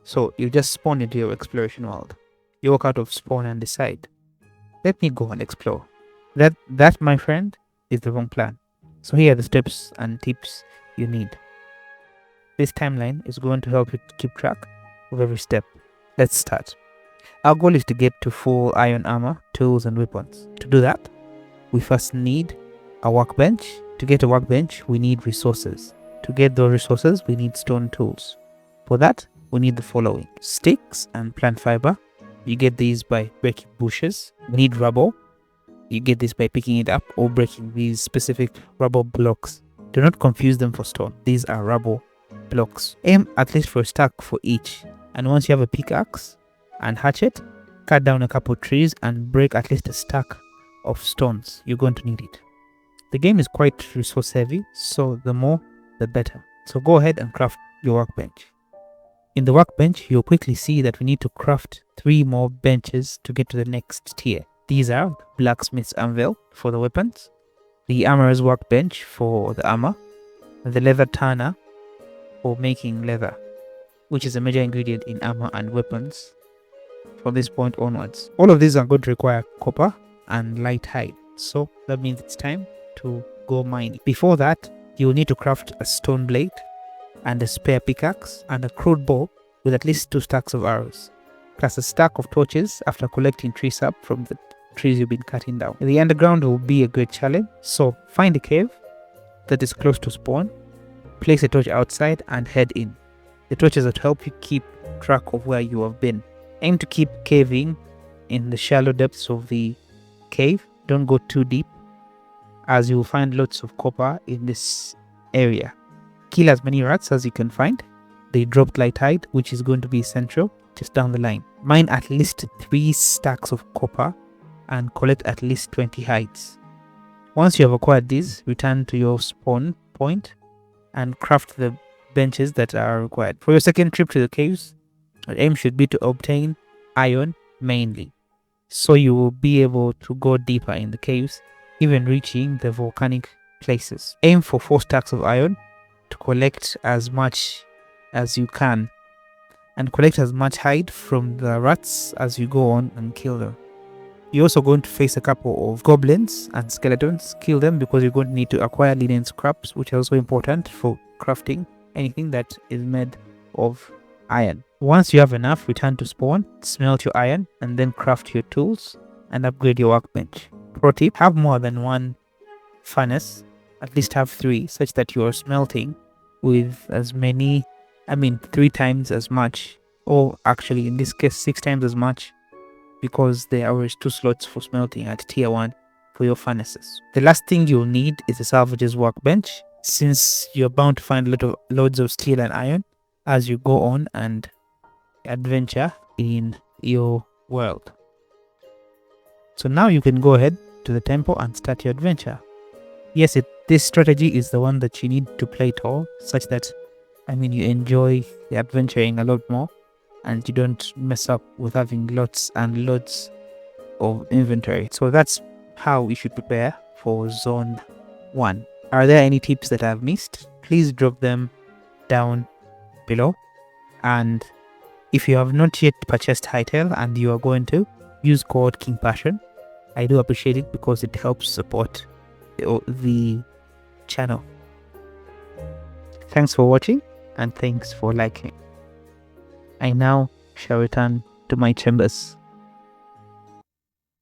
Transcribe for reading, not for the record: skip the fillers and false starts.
So you just spawn into your exploration world. You walk out of spawn and decide, let me go and explore. That, my friend, is the wrong plan. So here are the steps and tips you need. This timeline is going to help you keep track of every step. Let's start. Our goal is to get to full iron armor, tools and weapons. To do that, we first need a workbench. To get a workbench, we need resources. To get those resources, we need stone tools. For that, we need the following: sticks and plant fiber. You get these by breaking bushes. We need rubble. You get this by picking it up or breaking these specific rubble blocks. Do not confuse them for stone. These are rubble blocks. Aim at least for a stack for each. And once you have a pickaxe and hatchet, cut down a couple trees and break at least a stack of stones. You're going to need it. The game is quite resource heavy, so the more the better. So go ahead and craft your workbench. In the workbench, you'll quickly see that we need to craft 3 more benches to get to the next tier. These are blacksmith's anvil for the weapons, the armorer's workbench for the armor, and the leather turner for making leather, which is a major ingredient in armor and weapons from this point onwards. All of these are going to require copper and light hide, so that means it's time to go mining. Before that, you'll need to craft a stone blade and a spare pickaxe and a crude bow with at least 2 stacks of arrows, plus a stack of torches after collecting tree sap from the trees you've been cutting down. The underground will be a great challenge, so find a cave that is close to spawn, place a torch outside and head in. The torches will help you keep track of where you have been. Aim to keep caving in the shallow depths of the cave. Don't go too deep, as you will find lots of copper in this area. Kill as many rats as you can find. They dropped light hide, which is going to be essential just down the line. Mine at least 3 stacks of copper and collect at least 20 hides. Once you have acquired these, return to your spawn point and craft the benches that are required. For your second trip to the caves, the aim should be to obtain iron mainly, so you will be able to go deeper in the caves, even reaching the volcanic places. Aim for 4 stacks of iron to collect as much as you can, and collect as much hide from the rats as you go on and kill them. You're also going to face a couple of goblins and skeletons. Kill them because you're going to need to acquire linen scraps, which are also important for crafting anything that is made of iron. Once you have enough, return to spawn, smelt your iron, and then craft your tools and upgrade your workbench. Pro tip: have more than 1 furnace, at least have 3, such that you are smelting with as many, 3 times as much, or actually in this case 6 times as much, because there are always 2 slots for smelting at tier 1 for your furnaces. The last thing you'll need is a salvager's workbench, since you're bound to find loads of steel and iron as you go on and adventure in your world. So now you can go ahead to the temple and start your adventure. Yes, this strategy is the one that you need to play it all, such that you enjoy the adventuring a lot more and you don't mess up with having lots and lots of inventory. So that's how you should prepare for zone 1. Are there any tips that I've missed? Please drop them down below. And if you have not yet purchased HYTALE and you are going to, use code KingPassion. I do appreciate it because it helps support the channel. Thanks for watching and thanks for liking. I now shall return to my chambers.